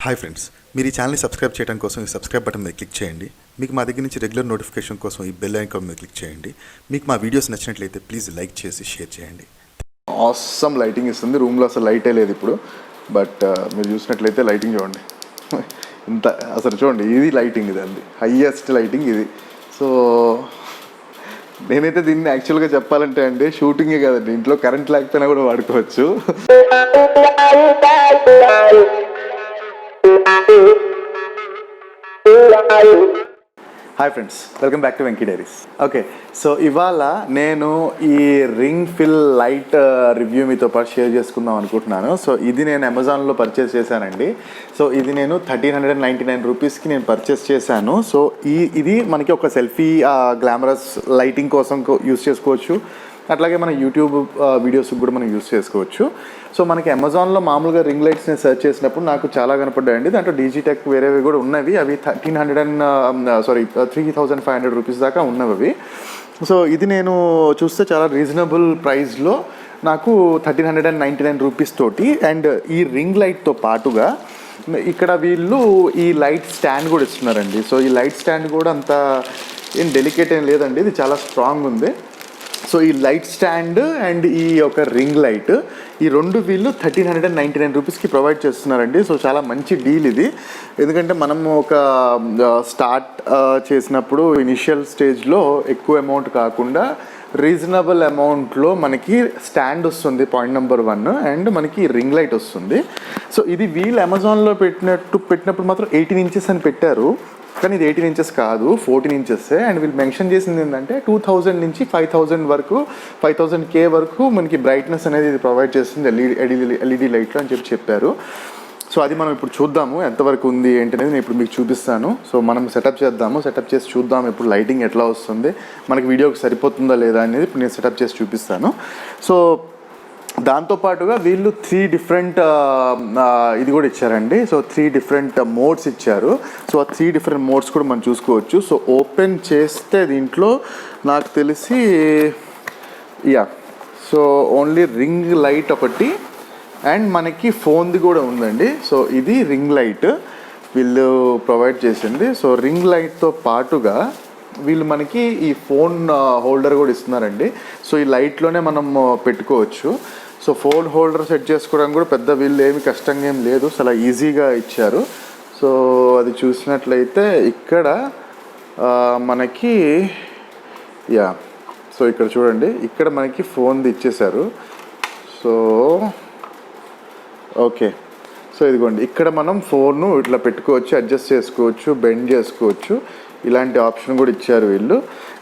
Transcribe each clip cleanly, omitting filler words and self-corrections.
Hi friends, మీరు ఈ ఛానల్ని సబ్స్క్రైబ్ చేయడం కోసం ఈ సబ్స్క్రైబ్ బటన్ మీద క్లిక్ చేయండి. మీకు మా దగ్గర నుంచి రెగ్యులర్ నోటిఫికేషన్ కోసం ఈ బెల్ ఐకాన్ మీద క్లిక్ చేయండి. మీకు మా వీడియోస్ నచ్చినట్లయితే ప్లీజ్ లైక్ చేసి షేర్ చేయండి. ఆసమ్ లైటింగ్ ఇస్తుంది. రూమ్లో అసలు లైటే లేదు ఇప్పుడు, బట్ మీరు చూసినట్లయితే లైటింగ్ చూడండి. ఇంత అసలు చూడండి, ఇది లైటింగ్, ఇది అంది హైయెస్ట్ లైటింగ్ ఇది. సో నేనైతే దీన్ని యాక్చువల్గా చెప్పాలంటే అండి షూటింగే కదండి, ఇంట్లో కరెంట్ లేకపోయినా కూడా వాడుకోవచ్చు. Hi friends, welcome back to Venky diaries. Okay, so ఇవాళ నేను ఈ రింగ్ ఫిల్ లైట్ రివ్యూ మీతో పాటు షేర్ చేసుకుందాం అనుకుంటున్నాను. సో ఇది నేను అమెజాన్లో పర్చేస్ చేశానండి. సో ఇది నేను 1399 రూపీస్కి నేను పర్చేస్ చేశాను. సో ఇది మనకి ఒక సెల్ఫీ గ్లామరస్ లైటింగ్ కోసం యూస్ చేసుకోవచ్చు. అట్లాగే మన యూట్యూబ్ వీడియోస్కి కూడా మనం యూస్ చేసుకోవచ్చు. సో మనకి అమెజాన్లో మామూలుగా రింగ్ లైట్స్ని సెర్చ్ చేసినప్పుడు నాకు చాలా కనపడ్డాయండి. దాంట్లో డిజిటెక్ వేరేవి కూడా ఉన్నవి. అవి 3500 రూపీస్ దాకా ఉన్నవి అవి. సో ఇది నేను చూస్తే చాలా రీజనబుల్ ప్రైస్లో నాకు 1399 రూపీస్ తోటి, అండ్ ఈ రింగ్ లైట్తో పాటుగా ఇక్కడ వీళ్ళు ఈ లైట్ స్టాండ్ కూడా ఇస్తున్నారండి. సో ఈ లైట్ స్టాండ్ కూడా అంత ఏం డెలికేట్ ఏం లేదండి, ఇది చాలా స్ట్రాంగ్ ఉంది. సో ఈ లైట్ స్టాండ్ అండ్ ఈ యొక్క రింగ్ లైట్, ఈ రెండు వీళ్ళు 1399 రూపీస్కి ప్రొవైడ్ చేస్తున్నారండి. సో చాలా మంచి డీల్ ఇది. ఎందుకంటే మనం ఒక స్టార్ట్ చేసినప్పుడు ఇనిషియల్ స్టేజ్లో ఎక్కువ అమౌంట్ కాకుండా రీజనబుల్ అమౌంట్లో మనకి స్టాండ్ వస్తుంది, పాయింట్ నెంబర్ 1, అండ్ మనకి రింగ్ లైట్ వస్తుంది. సో ఇది వీళ్ళు అమెజాన్లో పెట్టినప్పుడు మాత్రం 18 ఇంచెస్ అని పెట్టారు, కానీ ఇది 18 ఇంచెస్ కాదు, 14 ఇంచెస్. అండ్ వీళ్ళు మెన్షన్ చేసింది ఏంటంటే 2000 నుంచి 5000 వరకు, 5000K వరకు మనకి బ్రైట్నెస్ అనేది ఇది ప్రొవైడ్ చేస్తుంది ఎల్ఈడి లైట్లో అని చెప్పారు. సో అది మనం ఇప్పుడు చూద్దాము ఎంతవరకు ఉంది ఏంటి అనేది నేను ఇప్పుడు మీకు చూపిస్తాను. సో మనం సెటప్ చేసి చూద్దాం ఇప్పుడు లైటింగ్ ఎట్లా వస్తుంది, మనకి వీడియోకి సరిపోతుందా లేదా అనేది ఇప్పుడు నేను సెటప్ చేసి చూపిస్తాను. సో దాంతోపాటుగా వీళ్ళు 3 డిఫరెంట్ ఇది కూడా ఇచ్చారండి. సో 3 డిఫరెంట్ మోడ్స్ ఇచ్చారు. సో ఆ 3 డిఫరెంట్ మోడ్స్ కూడా మనం చూసుకోవచ్చు. సో ఓపెన్ చేస్తే దీంట్లో నాకు తెలిసి సో ఓన్లీ రింగ్ లైట్ ఒకటి అండ్ మనకి ఫోన్ది కూడా ఉందండి. సో ఇది రింగ్ లైట్ వీళ్ళు ప్రొవైడ్ చేసింది. సో రింగ్ లైట్తో పాటుగా వీళ్ళు మనకి ఈ ఫోన్ హోల్డర్ కూడా ఇస్తున్నారండి. సో ఈ లైట్లోనే మనం పెట్టుకోవచ్చు. సో ఫోన్ హోల్డర్ సెట్ చేసుకోవడానికి కూడా పెద్ద వీళ్ళు ఏమి కష్టంగా ఏం లేదు, చాలా ఈజీగా ఇచ్చారు. సో అది చూసినట్లయితే ఇక్కడ మనకి సో ఇక్కడ చూడండి, ఇక్కడ మనకి ఫోన్ది ఇచ్చేశారు. సో ఓకే, సో ఇదిగోండి, ఇక్కడ మనం ఫోన్ను ఇట్లా పెట్టుకోవచ్చు, అడ్జస్ట్ చేసుకోవచ్చు, బెండ్ చేసుకోవచ్చు, ఇలాంటి ఆప్షన్ కూడా ఇచ్చారు వీళ్ళు.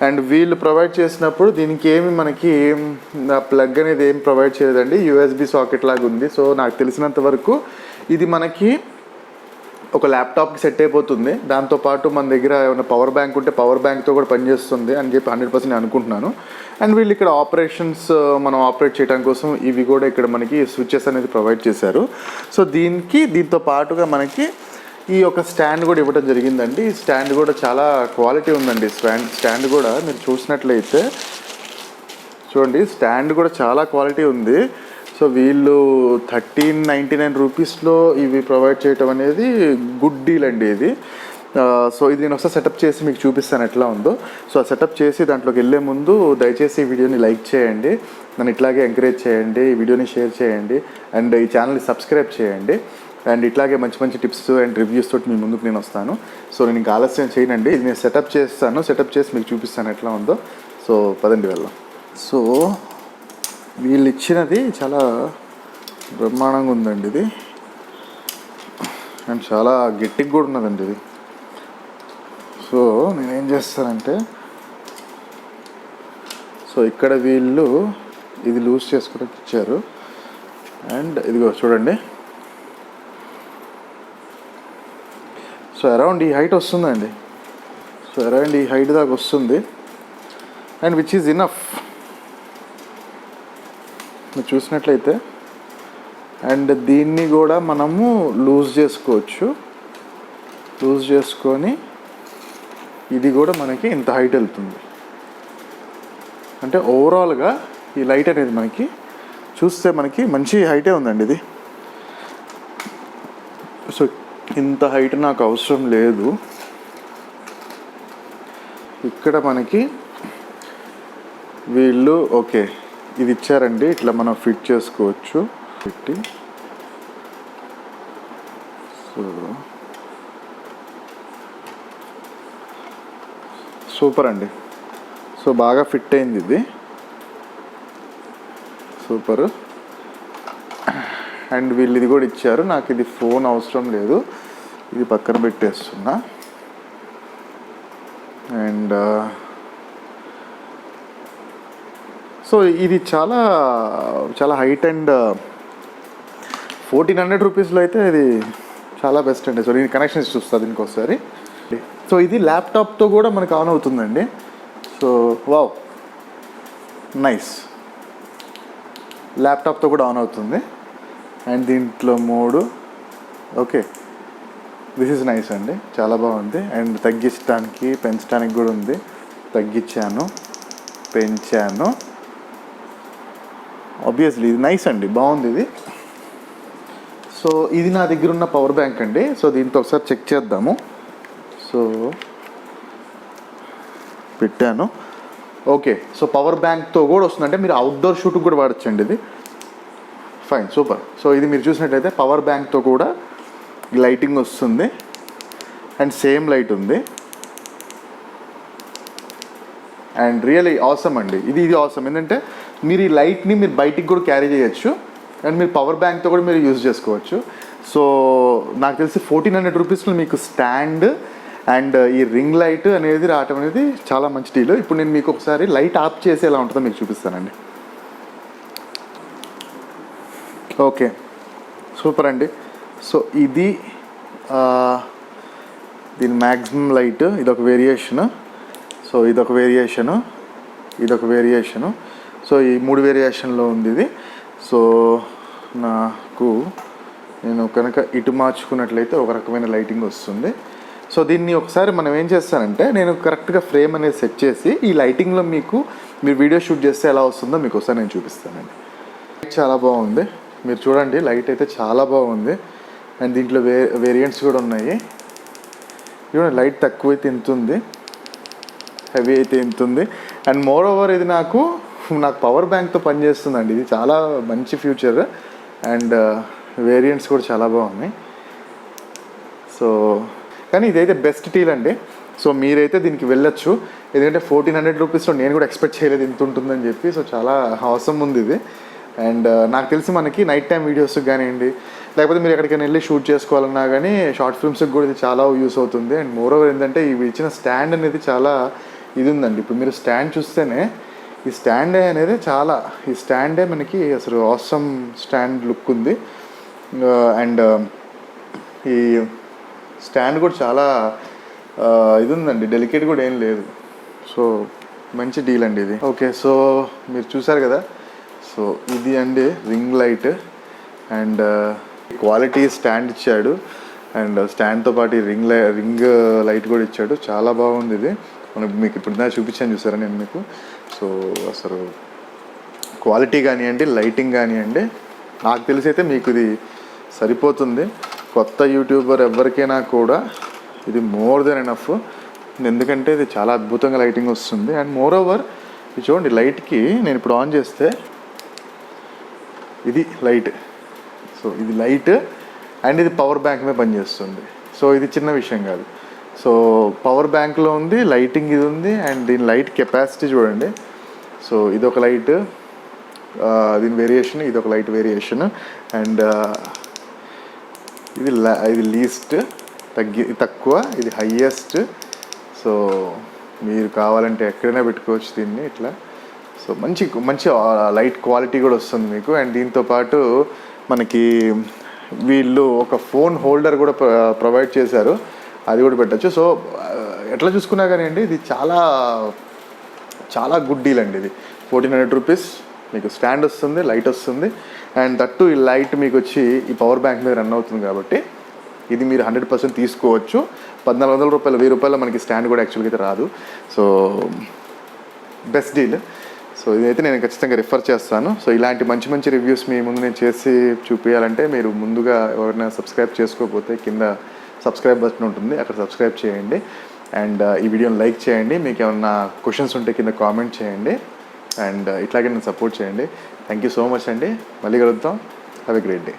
అండ్ వీళ్ళు ప్రొవైడ్ చేసినప్పుడు దీనికి ఏమి మనకి ప్లగ్ అనేది ఏం ప్రొవైడ్ చేయలేదండి, యూఎస్బి సాకెట్ లాగా ఉంది. సో నాకు తెలిసినంత వరకు ఇది మనకి ఒక ల్యాప్టాప్కి సెట్ అయిపోతుంది. దాంతోపాటు మన దగ్గర ఏమైనా పవర్ బ్యాంక్ ఉంటే పవర్ బ్యాంక్తో కూడా పనిచేస్తుంది అని చెప్పి 100% అనుకుంటున్నాను. అండ్ వీళ్ళు ఇక్కడ ఆపరేషన్స్ మనం ఆపరేట్ చేయడం కోసం ఇవి కూడా ఇక్కడ మనకి స్విచెస్ అనేది ప్రొవైడ్ చేశారు. సో దీంతో పాటుగా మనకి ఈ యొక్క స్టాండ్ కూడా ఇవ్వడం జరిగిందండి. ఈ స్టాండ్ కూడా చాలా క్వాలిటీ ఉందండి. స్టాండ్ కూడా మీరు చూసినట్లయితే చూడండి, స్టాండ్ కూడా చాలా క్వాలిటీ ఉంది. సో వీళ్ళు 1399 రూపీస్లో ఇవి ప్రొవైడ్ చేయటం అనేది గుడ్ డీల్ అండి ఇది. సో ఇది నేను ఒకసారి సెటప్ చేసి మీకు చూపిస్తాను ఎట్లా ఉందో. సో ఆ సెటప్ చేసి దాంట్లోకి వెళ్ళే ముందు దయచేసి ఈ వీడియోని లైక్ చేయండి, నన్ను ఇట్లాగే ఎంకరేజ్ చేయండి, ఈ వీడియోని షేర్ చేయండి, అండ్ ఈ ఛానల్ని సబ్స్క్రైబ్ చేయండి. అండ్ ఇట్లాగే మంచి మంచి టిప్స్ అండ్ రివ్యూస్ తోటి మీ ముందుకు నేను వస్తాను. సో నేను ఇంకా ఆలస్యం చేయనండి, ఇది నేను సెటప్ చేసి మీకు చూపిస్తాను ఎట్లా ఉందో. సో పదండి వెళ్దాం. సో వీళ్ళు ఇచ్చినది చాలా బ్రహ్మాండంగా ఉందండి ఇది, అండ్ చాలా గట్టిగా కూడా ఉన్నదండి ఇది. సో నేనేం చేస్తానంటే, సో ఇక్కడ వీళ్ళు ఇది లూజ్ చేసుకోవడానికి ఇచ్చారు. అండ్ ఇదిగో చూడండి, సో అరౌండ్ ఈ హైట్ వస్తుందండి. సో అరౌండ్ ఈ హైట్ దాకా వస్తుంది, అండ్ విచ్ ఈజ్ ఇనఫ్ మీరు చూసినట్లయితే. అండ్ దీన్ని కూడా మనము లూజ్ చేసుకొని ఇది కూడా మనకి ఇంత హైట్ వెళ్తుంది. అంటే ఓవరాల్గా ఈ లైట్ అనేది మనకి చూస్తే మనకి మంచి హైటే ఉందండి ఇది. సో ఇంత హైట్ నాకు అవసరం లేదు. ఇక్కడ మనకి వీళ్ళు ఓకే ఇది ఇచ్చారండి, ఇట్లా మనం ఫిట్ చేసుకోవచ్చు పెట్టి. సో సూపర్ అండి. సో బాగా ఫిట్ అయింది ఇది, సూపర్. అండ్ వీళ్ళు ఇది కూడా ఇచ్చారు. నాకు ఇది ఫోన్ అవసరం లేదు, ఇది పక్కన పెట్టేస్తున్నా. అండ్ సో ఇది చాలా చాలా హైట్ అండ్ 1400 రూపీస్లో అయితే ఇది చాలా బెస్ట్ అండి. సో నేను కనెక్షన్స్ చూస్తా దీనికి ఒకసారి. సో ఇది ల్యాప్టాప్తో కూడా మనకు ఆన్ అవుతుందండి. సో వావ్, నైస్, ల్యాప్టాప్తో కూడా ఆన్ అవుతుంది. అండ్ దీంట్లో 3 ఓకే, దిస్ ఈజ్ నైస్ అండి, చాలా బాగుంది. అండ్ తగ్గించడానికి పెంచడానికి కూడా ఉంది. తగ్గించాను, పెంచాను, ఆబ్వియస్లీ ఇది నైస్ అండి, బాగుంది ఇది. సో ఇది నా దగ్గర ఉన్న పవర్ బ్యాంక్ అండి. సో దీంతో ఒకసారి చెక్ చేద్దాము. సో పెట్టాను, ఓకే. సో పవర్ బ్యాంక్తో కూడా వస్తుందంటే మీరు అవుట్డోర్ షూట్కి కూడా వాడచ్చండి ఇది. Fine, super. సో ఇది మీరు చూసినట్టయితే పవర్ బ్యాంక్తో కూడా లైటింగ్ వస్తుంది అండ్ సేమ్ లైట్ ఉంది. అండ్ రియలీ ఆసమ్ అండి, ఇది ఆసమ్. ఏంటంటే మీరు ఈ లైట్ని మీరు బయటికి కూడా క్యారీ చేయొచ్చు అండ్ మీరు పవర్ బ్యాంక్తో కూడా మీరు యూజ్ చేసుకోవచ్చు. సో నాకు తెలిసి 1400 రూపీస్లో మీకు స్టాండ్ అండ్ ఈ రింగ్ లైట్ అనేది రావటం అనేది చాలా మంచి డీల్. ఇప్పుడు నేను మీకు ఒకసారి లైట్ ఆఫ్ చేసి ఎలా ఉంటుందో మీకు చూపిస్తానండి. ఓకే, సూపర్ అండి. సో ఇది దీని మ్యాక్సిమం లైట్, ఇదొక వేరియేషను. సో ఇదొక వేరియేషను, ఇదొక వేరియేషను. సో ఈ 3 వేరియేషన్లో ఉంది ఇది. సో నాకు నేను కనుక ఇటు మార్చుకున్నట్లయితే ఒక రకమైన లైటింగ్ వస్తుంది. సో దీన్ని ఒకసారి మనం ఏం చేస్తానంటే నేను కరెక్ట్గా ఫ్రేమ్ అనేది సెట్ చేసి ఈ లైటింగ్లో మీరు వీడియో షూట్ చేస్తే ఎలా వస్తుందో మీకు ఒకసారి నేను చూపిస్తానండి. చాలా బాగుంది, మీరు చూడండి, లైట్ అయితే చాలా బాగుంది. అండ్ దీంట్లో వేరియంట్స్ కూడా ఉన్నాయి. చూడండి, లైట్ తక్కువ అయితే ఇంత ఉంది, హెవీ అయితే ఇంత ఉంది. అండ్ మోర్ ఓవర్ ఇది నాకు పవర్ బ్యాంక్తో పనిచేస్తుందండి. ఇది చాలా మంచి ఫ్యూచర్. అండ్ వేరియంట్స్ కూడా చాలా బాగున్నాయి. సో కానీ ఇదైతే బెస్ట్ డీల్ అండి. సో మీరైతే దీనికి వెళ్ళొచ్చు, ఎందుకంటే 1400 రూపీస్లో నేను కూడా ఎక్స్పెక్ట్ చేయలేదు ఇంత ఉంటుందని చెప్పి. సో చాలా అవసరం ఉంది ఇది. అండ్ నాకు తెలిసి మనకి నైట్ టైం వీడియోస్కి కానివ్వండి, లేకపోతే మీరు ఎక్కడికైనా వెళ్ళి షూట్ చేసుకోవాలన్నా కానీ షార్ట్ ఫిల్మ్స్కి కూడా ఇది చాలా యూస్ అవుతుంది. అండ్ మోర్ ఓవర్ ఏంటంటే ఇవి ఇచ్చిన స్టాండ్ అనేది చాలా ఇది ఉందండి. ఇప్పుడు మీరు స్టాండ్ చూస్తేనే ఈ స్టాండే అనేది చాలా, ఈ స్టాండే మనకి అసలు ఆసమ్ స్టాండ్ లుక్ ఉంది. అండ్ ఈ స్టాండ్ కూడా చాలా ఇది ఉందండి, డెలికేట్ కూడా ఏం లేదు. సో మంచి డీల్ అండి ఇది. ఓకే, సో మీరు చూసారు కదా. సో ఇది అండి ring light. And quality stand ఇచ్చాడు అండ్ స్టాండ్తో పాటు ఈ రింగ్ లైట్ కూడా ఇచ్చాడు. చాలా బాగుంది ఇది. మీకు ఇప్పుడు దాకా చూపించాను చూసారా నేను మీకు. సో అసలు క్వాలిటీ కానివ్వండి, లైటింగ్ కానివ్వండి, నాకు తెలిసి అయితే మీకు ఇది సరిపోతుంది. కొత్త యూట్యూబర్ ఎవరికైనా కూడా ఇది మోర్ దెన్ ఎనఫ్. ఎందుకంటే ఇది చాలా అద్భుతంగా లైటింగ్ వస్తుంది. అండ్ మోర్ ఓవర్ ఇది చూడండి, లైట్కి నేను ఇప్పుడు ఆన్ చేస్తే ఇది లైట్. సో ఇది లైట్ అండ్ ఇది పవర్ బ్యాంక్ మీద పనిచేస్తుంది. సో ఇది చిన్న విషయం కాదు. సో పవర్ బ్యాంక్లో ఉంది, లైటింగ్ ఇది ఉంది. అండ్ దీని లైట్ కెపాసిటీ చూడండి. సో ఇదొక లైట్, దీని వేరియేషన్, ఇదొక లైట్ వేరియేషన్. అండ్ ఇది లీస్ట్, తక్కువ, ఇది హయ్యెస్ట్. సో మీరు కావాలంటే ఎక్కడైనా పెట్టుకోవచ్చు దీన్ని ఇట్లా. సో మంచి మంచి లైట్ క్వాలిటీ కూడా వస్తుంది మీకు. అండ్ దీంతోపాటు మనకి వీళ్ళు ఒక ఫోన్ హోల్డర్ కూడా ప్రొవైడ్ చేశారు, అది కూడా పెట్టచ్చు. సో ఎట్లా చూసుకున్నా కానీ అండి ఇది చాలా చాలా గుడ్ డీల్ అండి. ఇది 1400 రూపీస్ మీకు స్టాండ్ వస్తుంది, లైట్ వస్తుంది. అండ్ దట్టు ఈ లైట్ మీకు వచ్చి ఈ పవర్ బ్యాంక్ మీద రన్ అవుతుంది కాబట్టి ఇది మీరు 100% తీసుకోవచ్చు. 1400 రూపాయలు, 1000 రూపాయలు మనకి స్టాండ్ కూడా యాక్చువల్గా అయితే రాదు. So best deal. సో ఇదైతే నేను ఖచ్చితంగా రిఫర్ చేస్తాను. సో ఇలాంటి మంచి మంచి రివ్యూస్ మీ ముందు నేను చేసి చూపించాలంటే మీరు ముందుగా ఎవరైనా సబ్స్క్రైబ్ చేసుకోకపోతే కింద సబ్స్క్రైబ్ బటన్ ఉంటుంది, అక్కడ సబ్స్క్రైబ్ చేయండి. అండ్ ఈ వీడియోని లైక్ చేయండి. మీకు ఏమన్నా క్వశ్చన్స్ ఉంటే కింద కామెంట్ చేయండి. అండ్ ఇట్లాగే నన్ను సపోర్ట్ చేయండి. థ్యాంక్ యూ సో మచ్ అండి. మళ్ళీ కలుద్దాం. Have a great day.